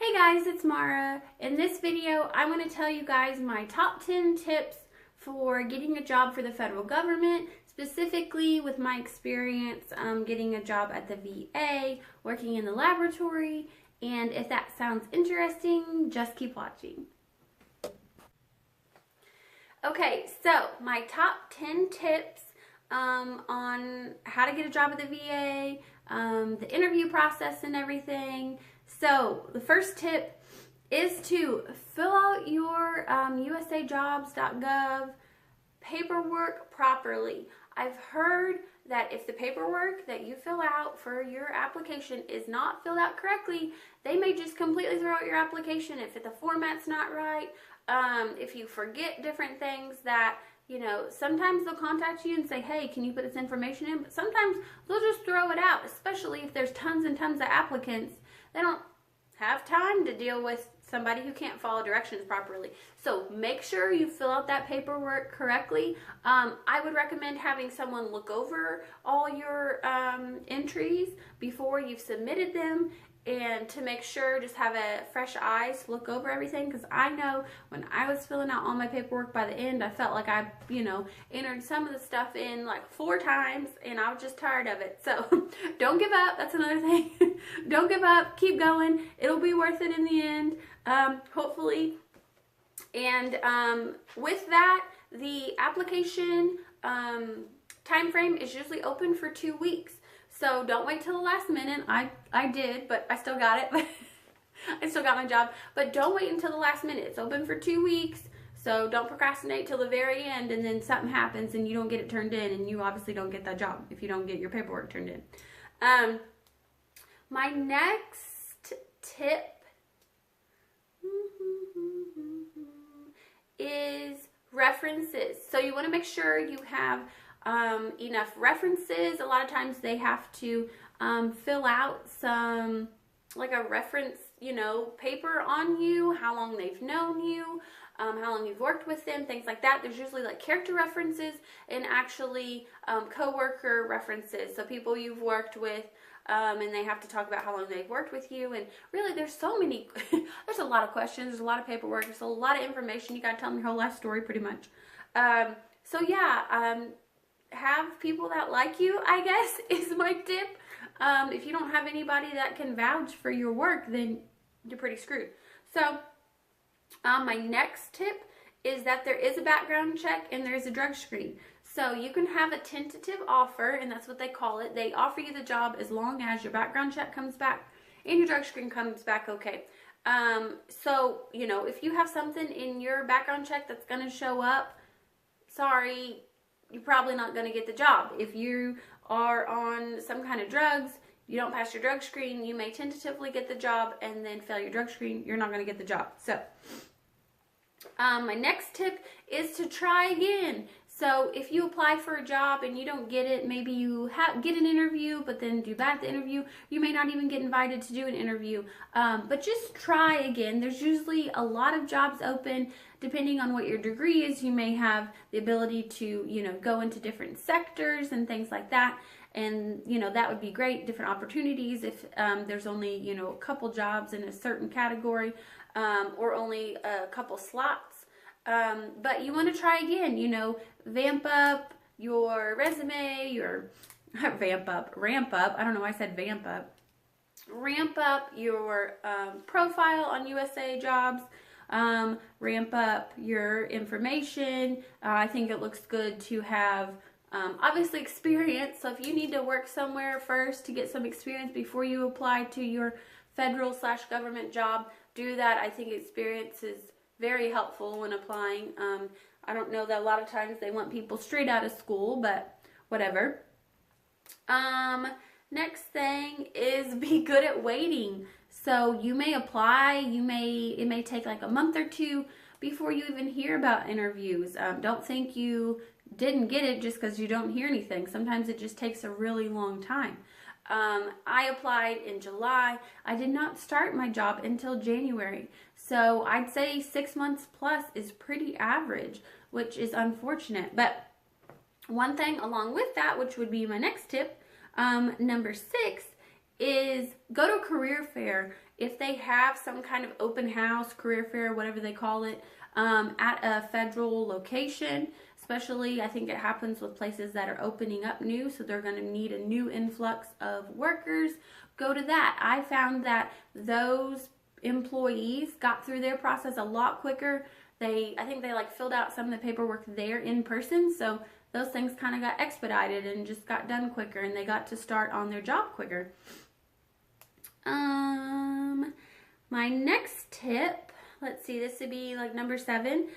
Hey guys, it's Maura. In this video, I'm going to tell you guys my top 10 tips for getting a job for the federal government, specifically with my experience getting a job at the VA, working in the laboratory, and if that sounds interesting, just keep watching. Okay, so my top 10 tips on how to get a job at the VA, the interview process and everything. So the first tip is to fill out your usajobs.gov paperwork properly. I've heard that if the paperwork that you fill out for your application is not filled out correctly, they may just completely throw out your application if the format's not right, if you forget different things that, you know, sometimes they'll contact you and say, hey, can you put this information in? But sometimes they'll just throw it out, especially if there's tons and tons of applicants. They don't have time to deal with somebody who can't follow directions properly. So make sure you fill out that paperwork correctly. I would recommend having someone look over all your entries before you've submitted them, and to make sure, just have a fresh eyes look over everything, because I know when I was filling out all my paperwork, by the end I felt like I, entered some of the stuff in like 4 times and I was just tired of it. So don't give up. That's another thing. Don't give up. Keep going. It'll be worth it in the end, hopefully. And with that, the application time frame is usually open for 2 weeks. So don't wait till the last minute. I did, but I still got it. I still got my job. But don't wait until the last minute. It's open for 2 weeks. So don't procrastinate till the very end and then something happens and you don't get it turned in, and you obviously don't get that job if you don't get your paperwork turned in. My next tip is references. So you want to make sure you have enough references. A lot of times they have to fill out some, like a reference, paper on you, how long they've known you, how long you've worked with them, things like that. There's usually like character references and actually co-worker references. So people you've worked with, and they have to talk about how long they've worked with you. And really, there's so many, there's a lot of questions, there's a lot of paperwork, there's a lot of information. You got to tell them your whole life story pretty much. So yeah, have people that like you, I guess, is my tip. If you don't have anybody that can vouch for your work, then you're pretty screwed. So my next tip is that there is a background check and there is a drug screen. So you can have a tentative offer, and that's what they call it. They offer you the job as long as your background check comes back and your drug screen comes back okay. So, if you have something in your background check that's going to show up, sorry, you're probably not going to get the job. If you are on some kind of drugs, you don't pass your drug screen, you may tentatively get the job and then fail your drug screen. You're not going to get the job. So my next tip is to try again. So if you apply for a job and you don't get it, maybe you get an interview, but then do bad at the interview, you may not even get invited to do an interview. But just try again. There's usually a lot of jobs open. Depending on what your degree is, you may have the ability to, go into different sectors and things like that. And, that would be great, different opportunities if there's only, a couple jobs in a certain category, or only a couple slots. But you want to try again, vamp up your resume, ramp up. I don't know why I said vamp up. Ramp up your profile on USA Jobs. Ramp up your information. I think it looks good to have obviously experience. So if you need to work somewhere first to get some experience before you apply to your federal/government job, do that. I think experience is very helpful when applying. I don't know that a lot of times they want people straight out of school, but whatever. Next thing is be good at waiting. So you may apply, it may take like a month or 2 before you even hear about interviews. Don't think you didn't get it just because you don't hear anything. Sometimes it just takes a really long time. I applied in July. I did not start my job until January. So I'd say 6 months plus is pretty average, which is unfortunate. But one thing along with that, which would be my next tip, number 6, is go to a career fair. If they have some kind of open house, career fair, whatever they call it, at a federal location, especially I think it happens with places that are opening up new, so they're going to need a new influx of workers. Go to that. I found that those employees got through their process a lot quicker. I think they like filled out some of the paperwork there in person, so those things kind of got expedited and just got done quicker, and they got to start on their job quicker. My next tip, let's see, this would be like number 7.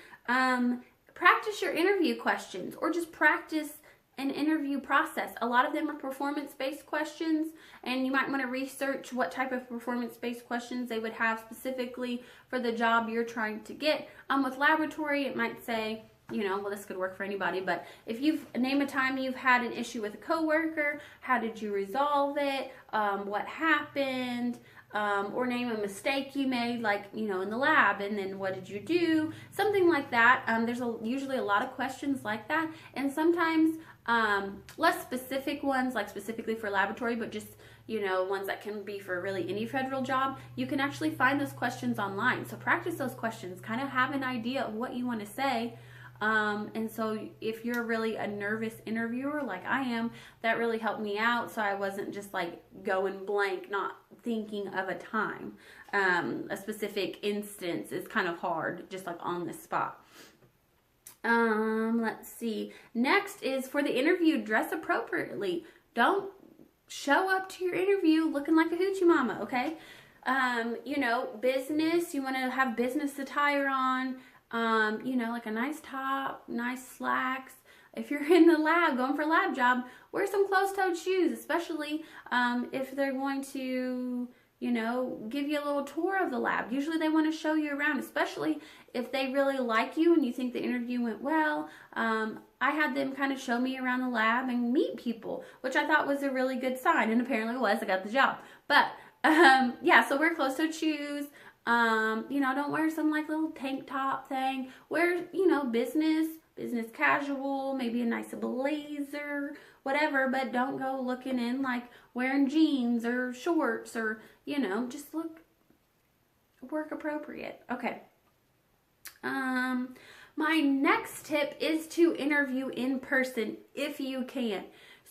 Practice your interview questions, or just practice an interview process. A lot of them are performance-based questions, and you might want to research what type of performance-based questions they would have specifically for the job you're trying to get. With laboratory, it might say, well, this could work for anybody, but if name a time you've had an issue with a coworker, how did you resolve it, what happened, or name a mistake you made, like, in the lab, and then what did you do, something like that. There's usually a lot of questions like that, and sometimes less specific ones, like specifically for laboratory, but just ones that can be for really any federal job. You can actually find those questions online, so practice those questions, kind of have an idea of what you want to say. And so if you're really a nervous interviewer like I am, that really helped me out, so I wasn't just like going blank, not thinking of a time. A specific instance is kind of hard, just like on the spot. Let's see. Next is for the interview, dress appropriately. Don't show up to your interview looking like a hoochie mama, okay? Business, you want to have business attire on. Like a nice top, nice slacks. If you're in the lab, going for a lab job, wear some closed-toed shoes, especially if they're going to, give you a little tour of the lab. Usually they want to show you around, especially if they really like you and you think the interview went well. I had them kind of show me around the lab and meet people, which I thought was a really good sign, and apparently it was. I got the job. But, so wear closed-toed shoes. Don't wear some like little tank top thing. Wear, business casual, maybe a nice blazer, whatever, but don't go looking in like wearing jeans or shorts, or, just work appropriate. Okay. My next tip is to interview in person if you can.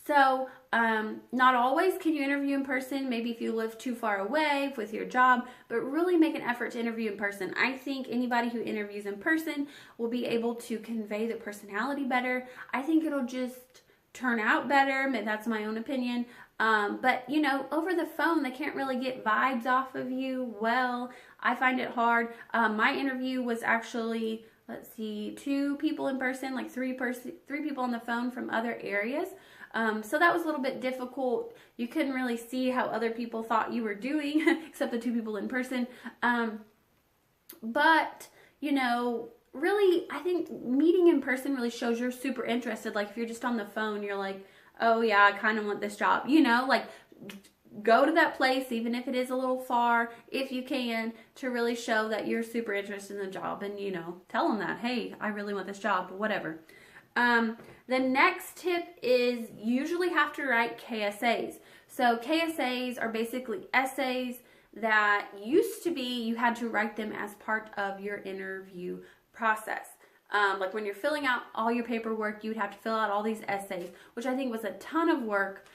So, not always can you interview in person, maybe if you live too far away with your job, but really make an effort to interview in person. I think anybody who interviews in person will be able to convey their personality better. I think it'll just turn out better, that's my own opinion. But, over the phone, they can't really get vibes off of you. Well, I find it hard. My interview was actually, 2 people in person, like 3 people on the phone from other areas. So that was a little bit difficult. You couldn't really see how other people thought you were doing, except the 2 people in person. But, really, I think meeting in person really shows you're super interested. Like, if you're just on the phone, you're like, oh yeah, I kind of want this job. Like, go to that place, even if it is a little far, if you can, to really show that you're super interested in the job, and, tell them that, hey, I really want this job, whatever. The next tip is usually have to write KSAs. So KSAs are basically essays that used to be, you had to write them as part of your interview process. Like when you're filling out all your paperwork, you would have to fill out all these essays, which I think was a ton of work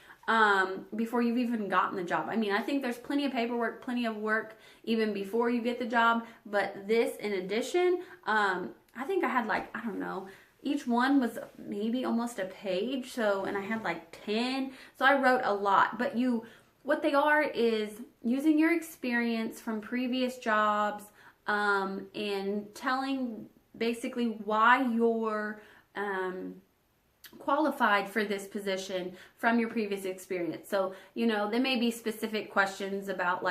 before you've even gotten the job. I mean, I think there's plenty of paperwork, plenty of work even before you get the job, but this in addition, I think I had each one was maybe almost a page, and I had 10, so I wrote a lot. But what they are is using your experience from previous jobs, and telling basically why you're qualified for this position from your previous experience. So, there may be specific questions about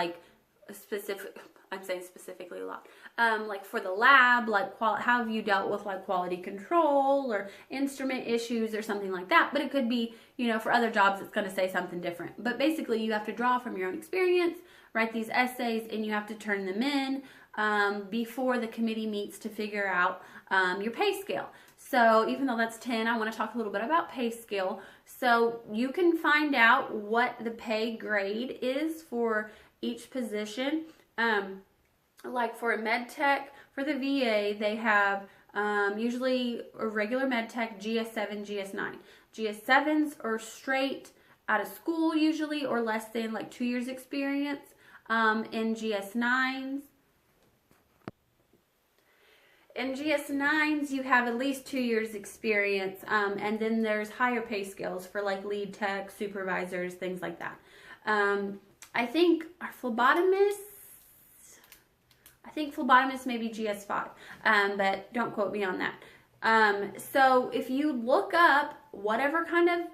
I'm saying specifically a lot. Like for the lab, how have you dealt with quality control or instrument issues or something like that. But it could be, for other jobs, it's going to say something different. But basically, you have to draw from your own experience, write these essays, and you have to turn them in before the committee meets to figure out your pay scale. So even though that's 10, I want to talk a little bit about pay scale. So you can find out what the pay grade is for each position. Like for a med tech, for the VA, they have usually a regular med tech, GS7, GS9. GS7s are straight out of school usually, or less than like 2 years experience. In GS9s, you have at least 2 years experience, and then there's higher pay scales for like lead tech, supervisors, things like that. I think our phlebotomists, may be GS5, but don't quote me on that. So if you look up whatever kind of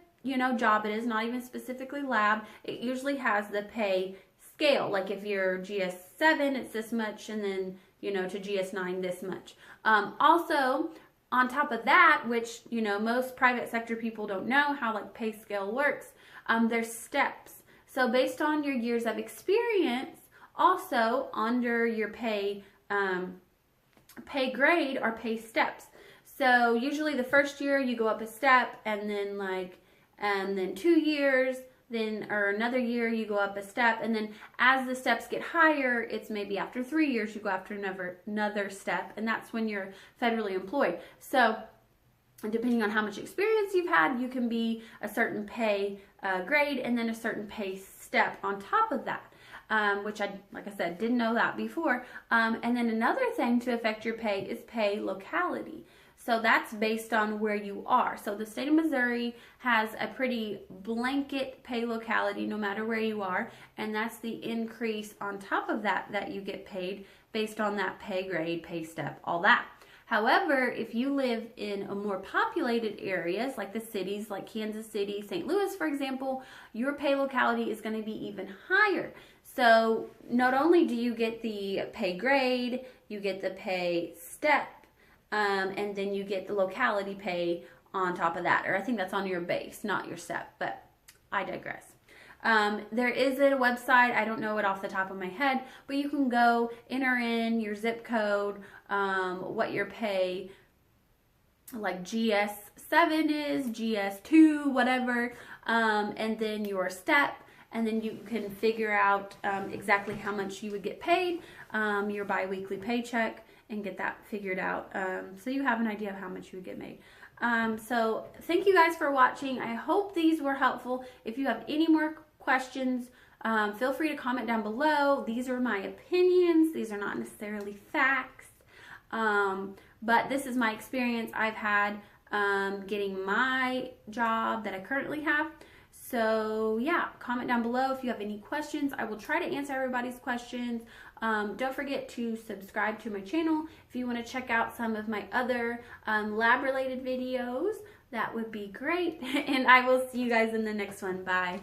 job it is, not even specifically lab, it usually has the pay scale. Like if you're GS7, it's this much, and then to GS9 this much. Also, on top of that, which most private sector people don't know how like pay scale works, there's steps. So based on your years of experience, also under your pay grade are pay steps. So usually the first year you go up a step, and then 2 years, or another year you go up a step, and then as the steps get higher, it's maybe after 3 years you go after another step, and that's when you're federally employed. So depending on how much experience you've had, you can be a certain pay grade and then a certain pay step on top of that. Which like I said, didn't know that before. And then another thing to affect your pay is pay locality. So that's based on where you are. So the state of Missouri has a pretty blanket pay locality no matter where you are, and that's the increase on top of that you get paid based on that pay grade, pay step, all that. However, if you live in a more populated areas, like the cities like Kansas City, St. Louis, for example, your pay locality is going to be even higher. So not only do you get the pay grade, you get the pay step, and then you get the locality pay on top of that. Or I think that's on your base, not your step, but I digress. There is a website, I don't know it off the top of my head, but you can go enter in your zip code, what your pay, like GS7 is, GS2, whatever, and then your step, and then you can figure out exactly how much you would get paid, your bi-weekly paycheck, and get that figured out, so you have an idea of how much you would get made. So thank you guys for watching. I hope these were helpful. If you have any more questions, feel free to comment down below. These are my opinions. These are not necessarily facts, but this is my experience I've had getting my job that I currently have. So yeah, comment down below if you have any questions. I will try to answer everybody's questions. Don't forget to subscribe to my channel. If you want to check out some of my other lab-related videos, that would be great. And I will see you guys in the next one. Bye.